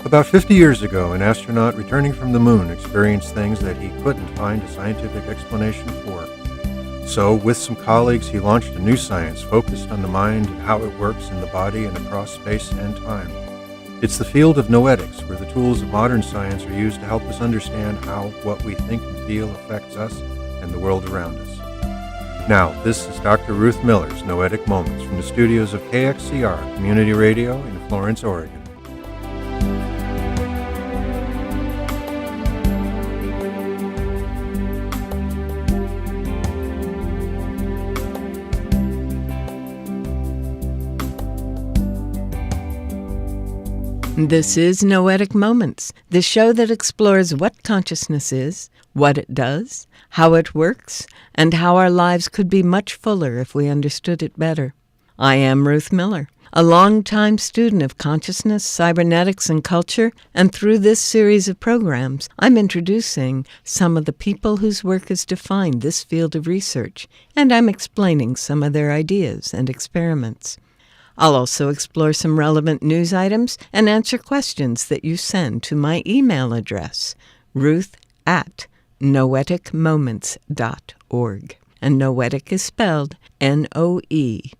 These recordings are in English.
About 50 years ago, an astronaut returning from the moon experienced things that he couldn't find a scientific explanation for. So, with some colleagues, he launched a new science focused on the mind and how it works in the body and across space and time. It's the field of Noetics, where the tools of modern science are used to help us understand how what we think and feel affects us and the world around us. Now, this is Dr. Ruth Miller's Noetic Moments from the studios of KXCR Community Radio in Florence, Oregon. This is Noetic Moments, the show that explores what consciousness is, what it does, how it works, and how our lives could be much fuller if we understood it better. I am Ruth Miller, a longtime student of consciousness, cybernetics, and culture, and through this series of programs, I'm introducing some of the people whose work has defined this field of research, and I'm explaining some of their ideas and experiments. I'll also explore some relevant news items and answer questions that you send to my email address, ruth@noeticmoments.org. And Noetic is spelled Noetic.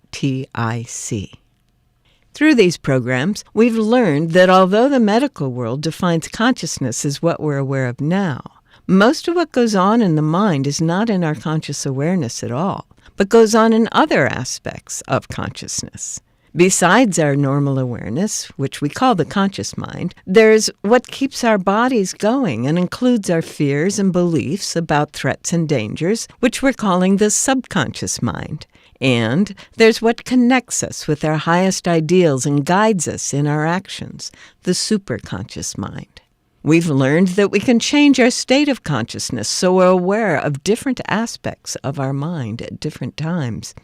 Through these programs, we've learned that although the medical world defines consciousness as what we're aware of now, most of what goes on in the mind is not in our conscious awareness at all, but goes on in other aspects of consciousness. Besides our normal awareness, which we call the conscious mind, there's what keeps our bodies going and includes our fears and beliefs about threats and dangers, which we're calling the subconscious mind. And there's what connects us with our highest ideals and guides us in our actions, the superconscious mind. We've learned that we can change our state of consciousness so we're aware of different aspects of our mind at different times.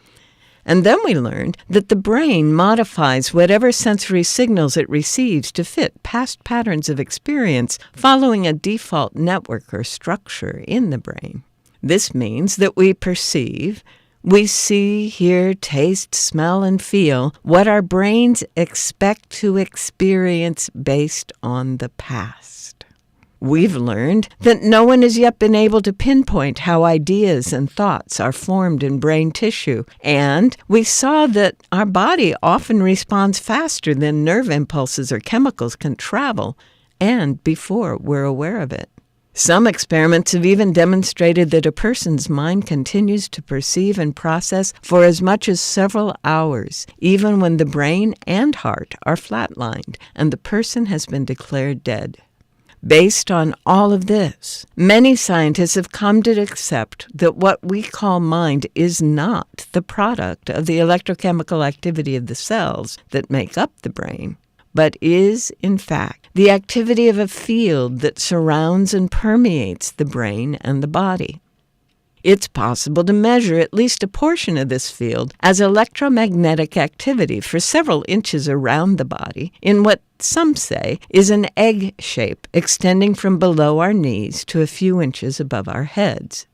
And then we learned that the brain modifies whatever sensory signals it receives to fit past patterns of experience following a default network or structure in the brain. This means that we perceive, we see, hear, taste, smell, and feel what our brains expect to experience based on the past. We've learned that no one has yet been able to pinpoint how ideas and thoughts are formed in brain tissue, and we saw that our body often responds faster than nerve impulses or chemicals can travel, and before we're aware of it. Some experiments have even demonstrated that a person's mind continues to perceive and process for as much as several hours, even when the brain and heart are flatlined and the person has been declared dead. Based on all of this, many scientists have come to accept that what we call mind is not the product of the electrochemical activity of the cells that make up the brain, but is, in fact, the activity of a field that surrounds and permeates the brain and the body. It's possible to measure at least a portion of this field as electromagnetic activity for several inches around the body in what some say is an egg shape extending from below our knees to a few inches above our heads.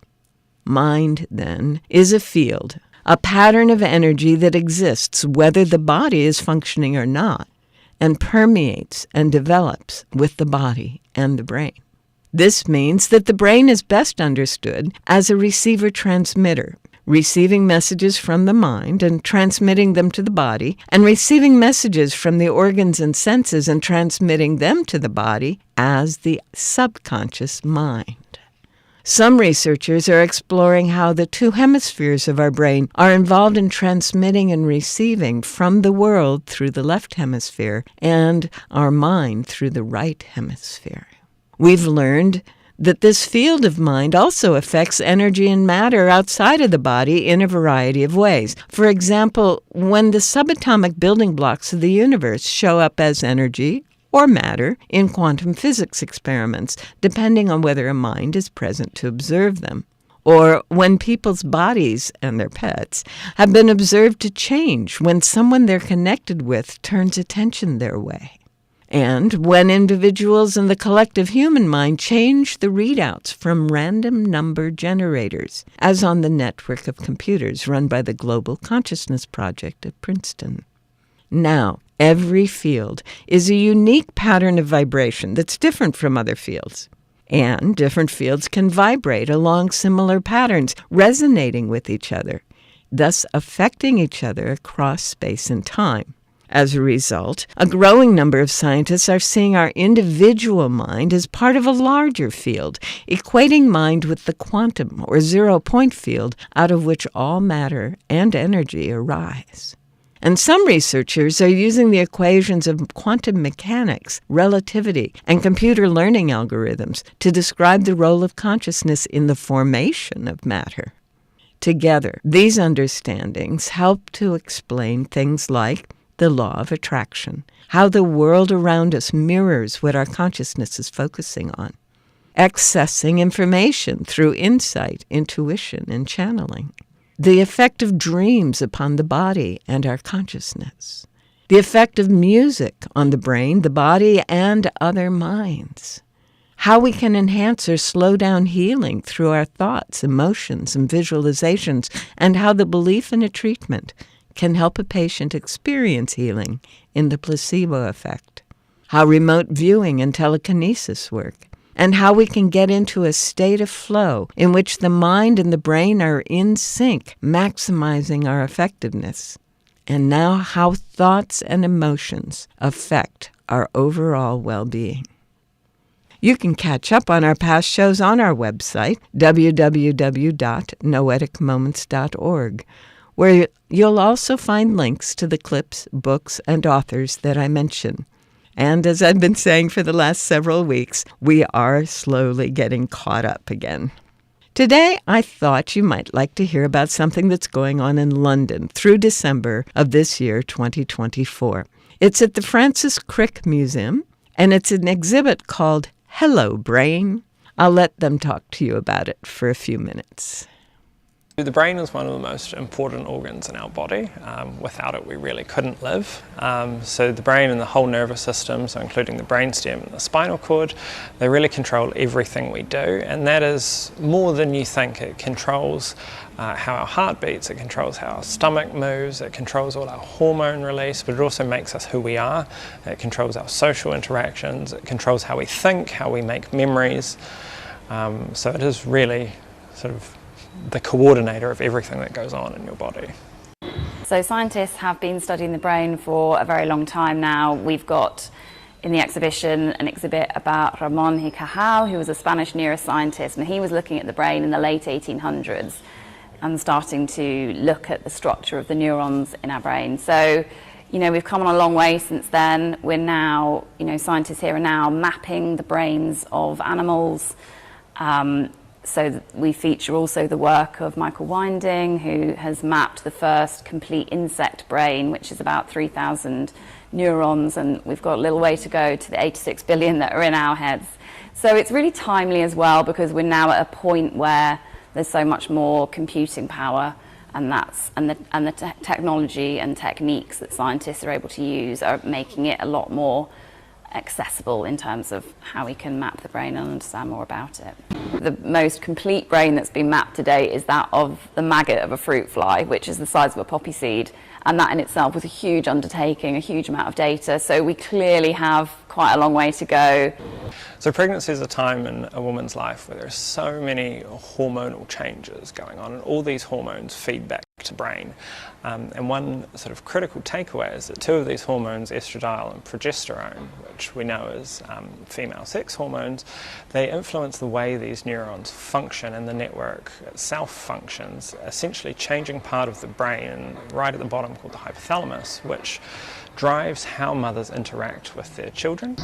Mind, then, is a field, a pattern of energy that exists whether the body is functioning or not, and permeates and develops with the body and the brain. This means that the brain is best understood as a receiver-transmitter, receiving messages from the mind and transmitting them to the body, and receiving messages from the organs and senses and transmitting them to the body as the subconscious mind. Some researchers are exploring how the two hemispheres of our brain are involved in transmitting and receiving from the world through the left hemisphere and our mind through the right hemisphere. We've learned that this field of mind also affects energy and matter outside of the body in a variety of ways. For example, when the subatomic building blocks of the universe show up as energy or matter in quantum physics experiments, depending on whether a mind is present to observe them. Or when people's bodies and their pets have been observed to change when someone they're connected with turns attention their way. And when individuals in the collective human mind change the readouts from random number generators, as on the network of computers run by the Global Consciousness Project at Princeton. Now, Every field is a unique pattern of vibration that's different from other fields. And different fields can vibrate along similar patterns, resonating with each other, thus affecting each other across space and time. As a result, a growing number of scientists are seeing our individual mind as part of a larger field, equating mind with the quantum or zero-point field out of which all matter and energy arise. And some researchers are using the equations of quantum mechanics, relativity, and computer learning algorithms to describe the role of consciousness in the formation of matter. Together, these understandings help to explain things like the law of attraction, how the world around us mirrors what our consciousness is focusing on, accessing information through insight, intuition, and channeling, the effect of dreams upon the body and our consciousness, the effect of music on the brain, the body, and other minds, how we can enhance or slow down healing through our thoughts, emotions, and visualizations, and how the belief in a treatment can help a patient experience healing in the placebo effect, how remote viewing and telekinesis work, and how we can get into a state of flow in which the mind and the brain are in sync, maximizing our effectiveness, and now how thoughts and emotions affect our overall well-being. You can catch up on our past shows on our website, www.noeticmoments.org, where you'll also find links to the clips, books, and authors that I mention. And as I've been saying for the last several weeks, we are slowly getting caught up again. Today, I thought you might like to hear about something that's going on in London through December of this year, 2024. It's at the Francis Crick Museum, and it's an exhibit called Hello, Brain. I'll let them talk to you about it for a few minutes. The brain is one of the most important organs in our body. Without it, we really couldn't live. So the brain and the whole nervous system, so including the brainstem and the spinal cord, they really control everything we do, and that is more than you think. It controls how our heart beats, it controls how our stomach moves, it controls all our hormone release, but it also makes us who we are. It controls our social interactions, it controls how we think, how we make memories. So it is really sort of the coordinator of everything that goes on in your body. So scientists have been studying the brain for a very long time now. We've got in the exhibition an exhibit about Ramon y Cajal, who was a Spanish neuroscientist, and he was looking at the brain in the late 1800s and starting to look at the structure of the neurons in our brain. So, we've come on a long way since then. We're now, scientists here are now mapping the brains of animals. So we feature also the work of Michael Winding, who has mapped the first complete insect brain, which is about 3,000 neurons, and we've got a little way to go to the 86 billion that are in our heads. So it's really timely as well, because we're now at a point where there's so much more computing power, and the technology and techniques that scientists are able to use are making it a lot more accessible in terms of how we can map the brain and understand more about it. The most complete brain that's been mapped to date is that of the maggot of a fruit fly, which is the size of a poppy seed, and that in itself was a huge undertaking, a huge amount of data, so we clearly have quite a long way to go. So pregnancy is a time in a woman's life where there's so many hormonal changes going on, and all these hormones feed back to brain. And one sort of critical takeaway is that two of these hormones, estradiol and progesterone, which we know as female sex hormones, they influence the way these neurons function, and the network itself functions, essentially changing part of the brain right at the bottom called the hypothalamus, which drives how mothers interact with their children.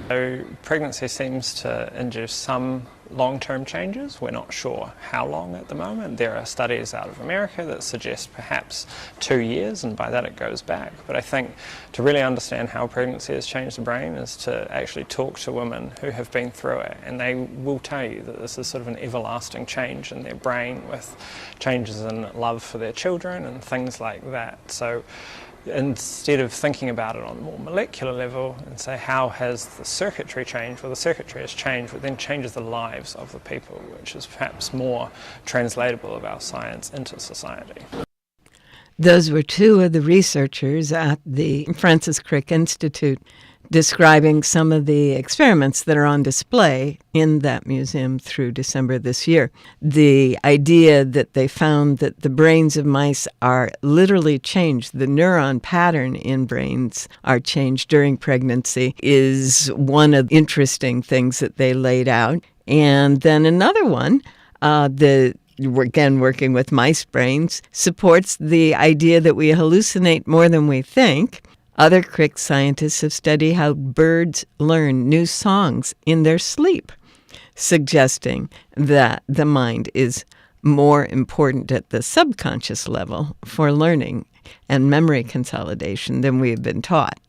So pregnancy seems to induce some long-term changes. We're not sure how long at the moment. There are studies out of America that suggest perhaps 2 years, and by that it goes back. But I think to really understand how pregnancy has changed the brain is to actually talk to women who have been through it, and they will tell you that this is sort of an everlasting change in their brain, with changes in love for their children and things like that. So instead of thinking about it on a more molecular level and say how has the circuitry changed, well the circuitry has changed, but then changes the lives of the people, which is perhaps more translatable of our science into society. Those were two of the researchers at the Francis Crick Institute describing some of the experiments that are on display in that museum through December this year. The idea that they found that the brains of mice are literally changed, the neuron pattern in brains are changed during pregnancy, is one of the interesting things that they laid out. And then another one, again, working with mice brains, supports the idea that we hallucinate more than we think. Other Crick scientists have studied how birds learn new songs in their sleep, suggesting that the mind is more important at the subconscious level for learning and memory consolidation than we have been taught.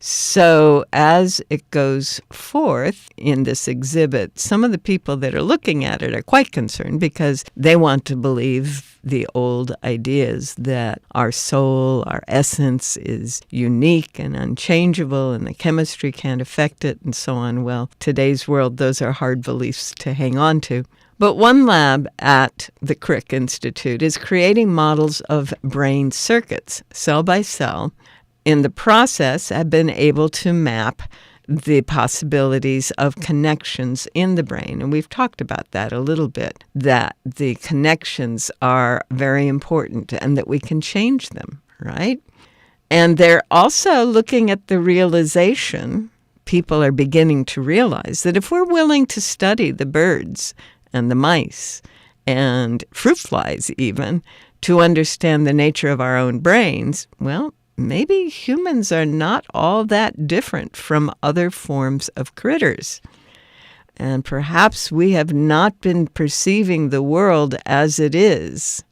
So as it goes forth in this exhibit, some of the people that are looking at it are quite concerned because they want to believe the old ideas that our soul, our essence is unique and unchangeable and the chemistry can't affect it and so on. Well, today's world, those are hard beliefs to hang on to. But one lab at the Crick Institute is creating models of brain circuits, cell by cell. In the process, I've been able to map the possibilities of connections in the brain. And we've talked about that a little bit, that the connections are very important and that we can change them, right? And they're also looking at the realization, people are beginning to realize, that if we're willing to study the birds and the mice and fruit flies even to understand the nature of our own brains, well, maybe humans are not all that different from other forms of critters. And perhaps we have not been perceiving the world as it is.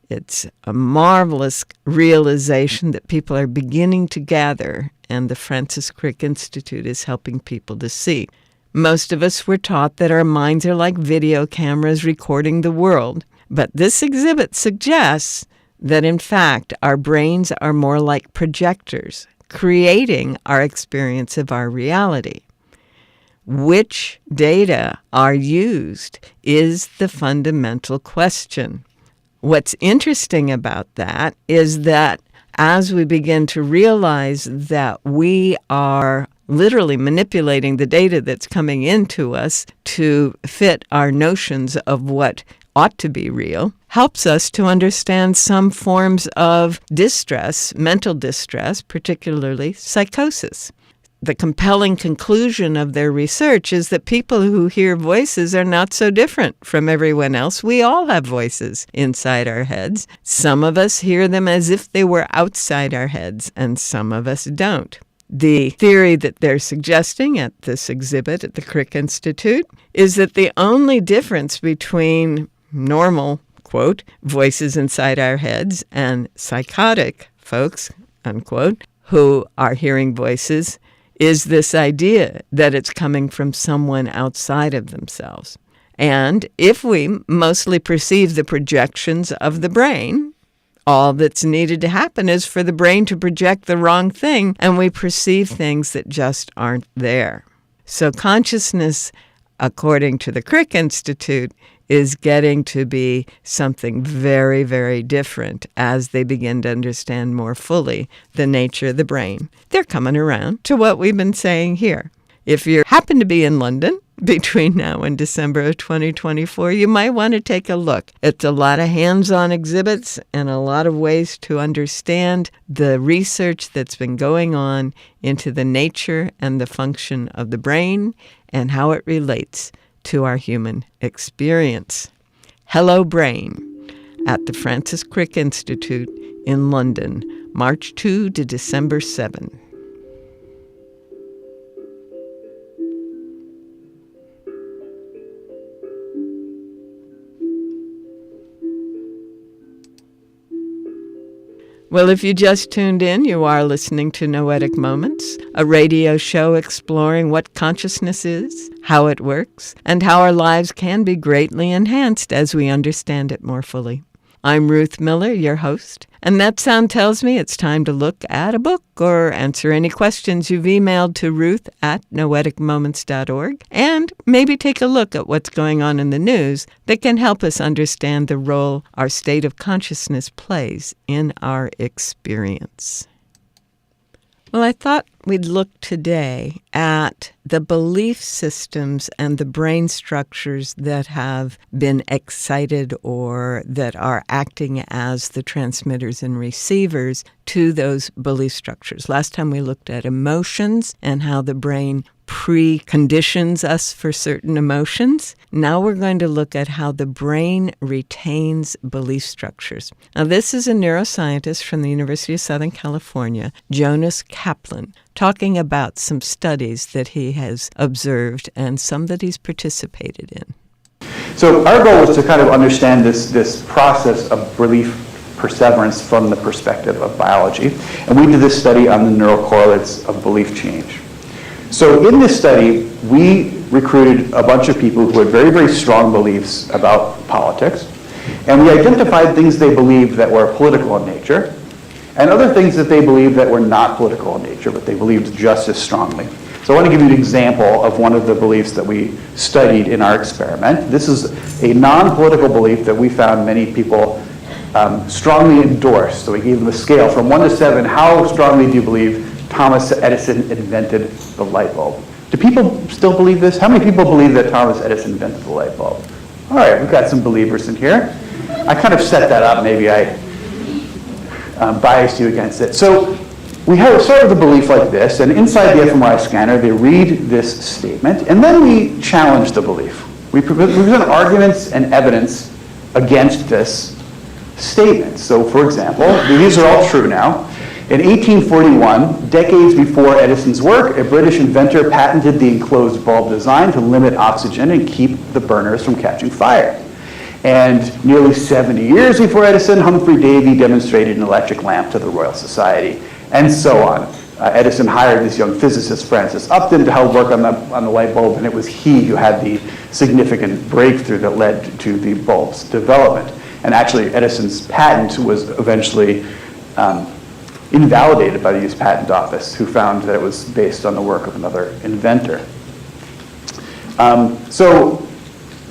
It's a marvelous realization that people are beginning to gather, and the Francis Crick Institute is helping people to see. Most of us were taught that our minds are like video cameras recording the world, but this exhibit suggests that in fact our brains are more like projectors, creating our experience of our reality. Which data are used is the fundamental question. What's interesting about that is that as we begin to realize that we are literally manipulating the data that's coming into us to fit our notions of what ought to be real, helps us to understand some forms of distress, mental distress, particularly psychosis. The compelling conclusion of their research is that people who hear voices are not so different from everyone else. We all have voices inside our heads. Some of us hear them as if they were outside our heads, and some of us don't. The theory that they're suggesting at this exhibit at the Crick Institute is that the only difference between normal, quote, voices inside our heads and psychotic folks, unquote, who are hearing voices is this idea that it's coming from someone outside of themselves. And if we mostly perceive the projections of the brain, all that's needed to happen is for the brain to project the wrong thing, and we perceive things that just aren't there. So consciousness, according to the Crick Institute, is getting to be something very, very different as they begin to understand more fully the nature of the brain. They're coming around to what we've been saying here. If you happen to be in London between now and December of 2024, you might want to take a look. It's a lot of hands-on exhibits and a lot of ways to understand the research that's been going on into the nature and the function of the brain and how it relates to our human experience. Hello Brain at the Francis Crick Institute in London, March 2 to December 7. Well, if you just tuned in, you are listening to Noetic Moments, a radio show exploring what consciousness is, how it works, and how our lives can be greatly enhanced as we understand it more fully. I'm Ruth Miller, your host, and that sound tells me it's time to look at a book or answer any questions you've emailed to ruth@noeticmoments.org, and maybe take a look at what's going on in the news that can help us understand the role our state of consciousness plays in our experience. Well, I thought we'd look today at the belief systems and the brain structures that have been excited or that are acting as the transmitters and receivers to those belief structures. Last time we looked at emotions and how the brain preconditions us for certain emotions. Now we're going to look at how the brain retains belief structures. Now, this is a neuroscientist from the University of Southern California, Jonas Kaplan, talking about some studies that he has observed and some that he's participated in. So our goal was to kind of understand this process of belief perseverance from the perspective of biology. And we did this study on the neural correlates of belief change. So in this study, we recruited a bunch of people who had very, very strong beliefs about politics. And we identified things they believed that were political in nature, and other things that they believed that were not political in nature, but they believed just as strongly. So I want to give you an example of one of the beliefs that we studied in our experiment. This is a non-political belief that we found many people strongly endorsed. So we gave them a scale from 1 to 7. How strongly do you believe Thomas Edison invented the light bulb? Do people still believe this? How many people believe that Thomas Edison invented the light bulb? All right, we've got some believers in here. I kind of set that up. Maybe I biased you against it. So we have sort of the belief like this, and inside the fMRI scanner, they read this statement, and then we challenge the belief. We present arguments and evidence against this statement. So, for example, these are all true now. In 1841, decades before Edison's work, a British inventor patented the enclosed bulb design to limit oxygen and keep the burners from catching fire. And nearly 70 years before Edison, Humphrey Davy demonstrated an electric lamp to the Royal Society, and so on. Edison hired this young physicist, Francis Upton, to help work on the light bulb, and it was he who had the significant breakthrough that led to the bulb's development. And actually, Edison's patent was eventually invalidated by the U.S. Patent Office, who found that it was based on the work of another inventor. So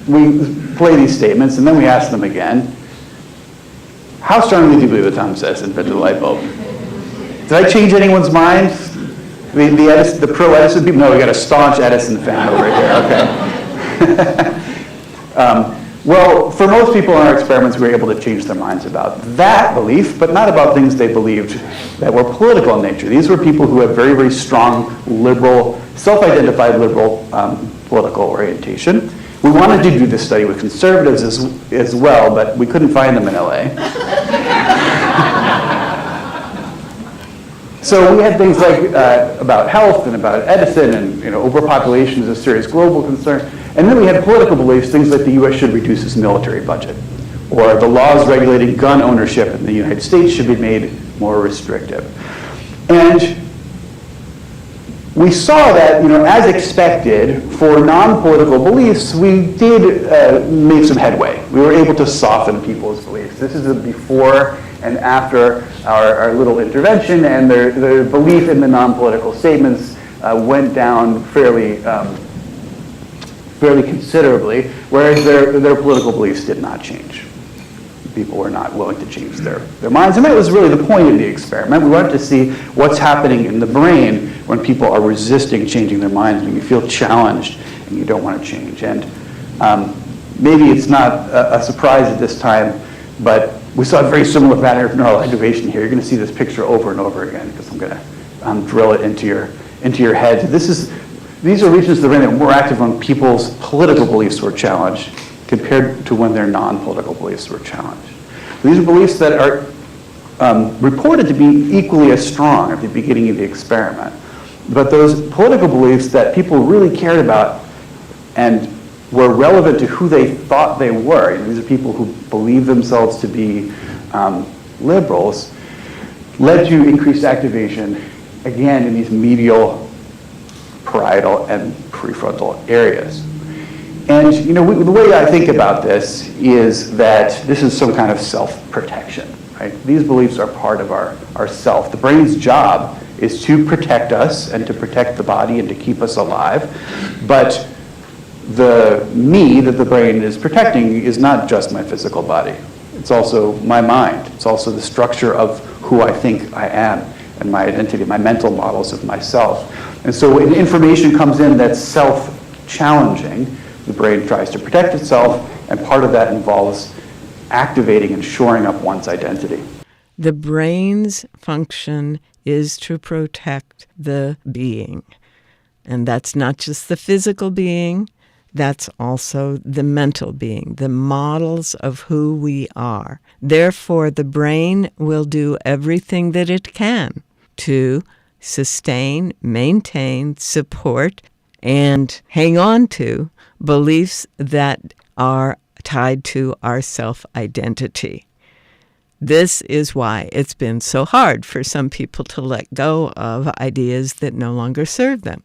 we play these statements, and then we ask them again. How strongly do you believe that Thomas Edison invented the light bulb? Did I change anyone's mind? The pro-Edison people? No, we got a staunch Edison fan over here. Okay. Well, for most people in our experiments, we were able to change their minds about that belief, but not about things they believed that were political in nature. These were people who have very, very strong liberal, self-identified liberal political orientation. We wanted to do this study with conservatives as well, but we couldn't find them in LA. So we had things like about health and about Edison, and overpopulation is a serious global concern. And then we had political beliefs, things like the U.S. should reduce its military budget, or the laws regulating gun ownership in the United States should be made more restrictive. And we saw that, as expected, for non-political beliefs, we did make some headway. We were able to soften people's beliefs. This is a before and after our little intervention, and their belief in the non-political statements went down fairly considerably, whereas their political beliefs did not change. People were not willing to change their minds, and that was really the point of the experiment. We wanted to see what's happening in the brain when people are resisting changing their minds, when you feel challenged and you don't want to change. And maybe it's not a surprise at this time, but we saw a very similar pattern of neural activation here. You're going to see this picture over and over again, because I'm going to drill it into your head. These are regions of the brain that are more active when people's political beliefs were challenged compared to when their non-political beliefs were challenged. These are beliefs that are reported to be equally as strong at the beginning of the experiment. But those political beliefs that people really cared about and were relevant to who they thought they were, these are people who believe themselves to be liberals, led to increased activation, again, in these medial, parietal, and prefrontal areas. And the way I think about this is that this is some kind of self-protection, right? These beliefs are part of our self. The brain's job is to protect us and to protect the body and to keep us alive. But the me that the brain is protecting is not just my physical body. It's also my mind. It's also the structure of who I think I am and my identity, my mental models of myself. And so when information comes in that's self-challenging, the brain tries to protect itself, and part of that involves activating and shoring up one's identity. The brain's function is to protect the being. And that's not just the physical being, that's also the mental being, the models of who we are. Therefore, the brain will do everything that it can to sustain, maintain, support, and hang on to beliefs that are tied to our self-identity. This is why it's been so hard for some people to let go of ideas that no longer serve them.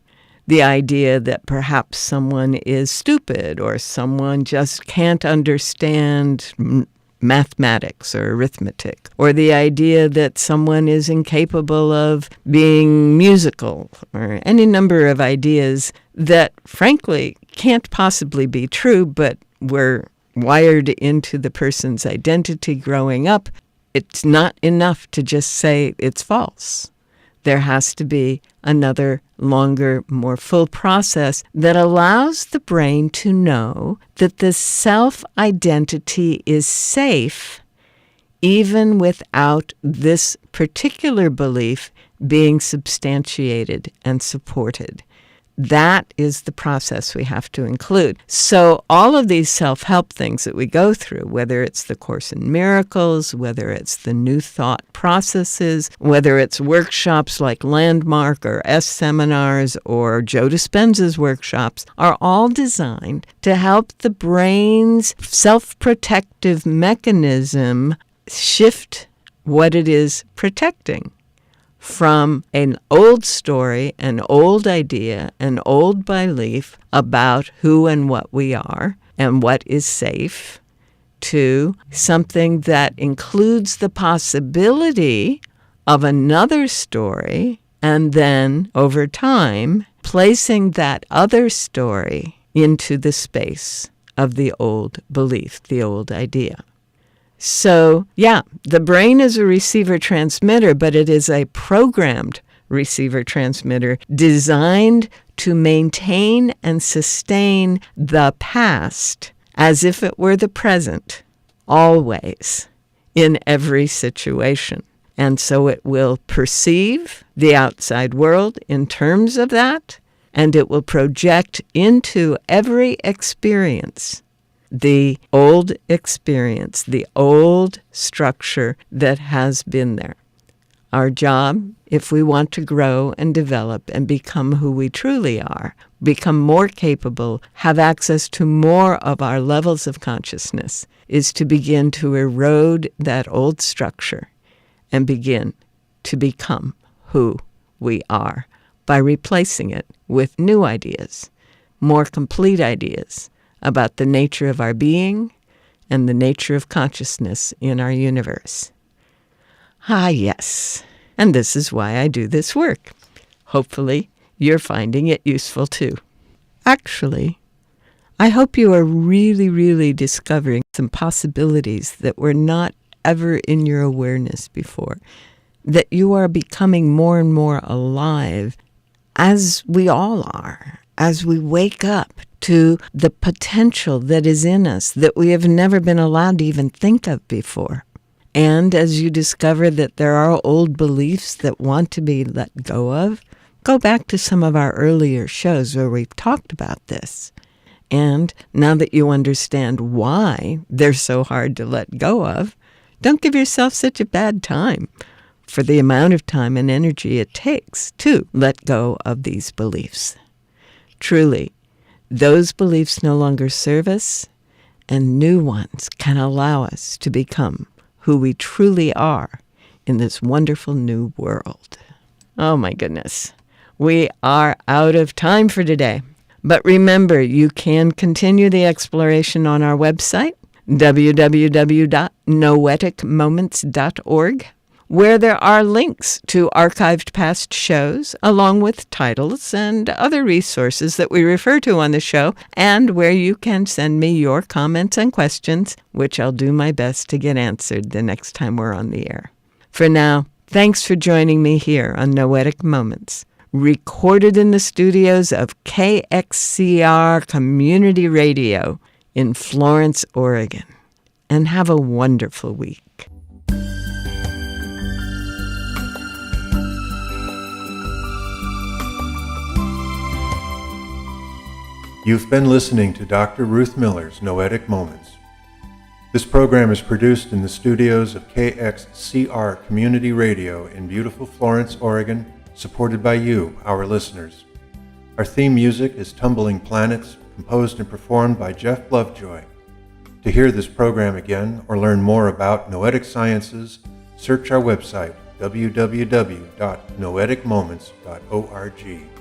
The idea that perhaps someone is stupid or someone just can't understand mathematics or arithmetic, or the idea that someone is incapable of being musical, or any number of ideas that, frankly, can't possibly be true, but were wired into the person's identity growing up. It's not enough to just say it's false. There has to be another, longer, more full process that allows the brain to know that the self-identity is safe even without this particular belief being substantiated and supported. That is the process we have to include. So all of these self-help things that we go through, whether it's the Course in Miracles, whether it's the New Thought processes, whether it's workshops like Landmark or seminars or Joe Dispenza's workshops, are all designed to help the brain's self-protective mechanism shift what it is protecting from an old story, an old idea, an old belief about who and what we are and what is safe, to something that includes the possibility of another story, and then, over time, placing that other story into the space of the old belief, the old idea. So, yeah, the brain is a receiver-transmitter, but it is a programmed receiver-transmitter designed to maintain and sustain the past as if it were the present, always, in every situation. And so it will perceive the outside world in terms of that, and it will project into every experience the old experience, the old structure that has been there. Our job, if we want to grow and develop and become who we truly are, become more capable, have access to more of our levels of consciousness, is to begin to erode that old structure and begin to become who we are by replacing it with new ideas, more complete ideas about the nature of our being and the nature of consciousness in our universe. Ah, yes. And this is why I do this work. Hopefully, you're finding it useful too. Actually, I hope you are really, really discovering some possibilities that were not ever in your awareness before, that you are becoming more and more alive, as we all are, as we wake up to the potential that is in us that we have never been allowed to even think of before. And as you discover that there are old beliefs that want to be let go of, go back to some of our earlier shows where we've talked about this. And now that you understand why they're so hard to let go of, don't give yourself such a bad time for the amount of time and energy it takes to let go of these beliefs. Truly, those beliefs no longer serve us, and new ones can allow us to become who we truly are in this wonderful new world. Oh my goodness. We are out of time for today. But remember, you can continue the exploration on our website, www.noeticmoments.org, where there are links to archived past shows, along with titles and other resources that we refer to on the show, and where you can send me your comments and questions, which I'll do my best to get answered the next time we're on the air. For now, thanks for joining me here on Noetic Moments, recorded in the studios of KXCR Community Radio in Florence, Oregon. And have a wonderful week. You've been listening to Dr. Ruth Miller's Noetic Moments. This program is produced in the studios of KXCR Community Radio in beautiful Florence, Oregon, supported by you, our listeners. Our theme music is Tumbling Planets, composed and performed by Jeff Lovejoy. To hear this program again or learn more about Noetic Sciences, search our website, www.noeticmoments.org.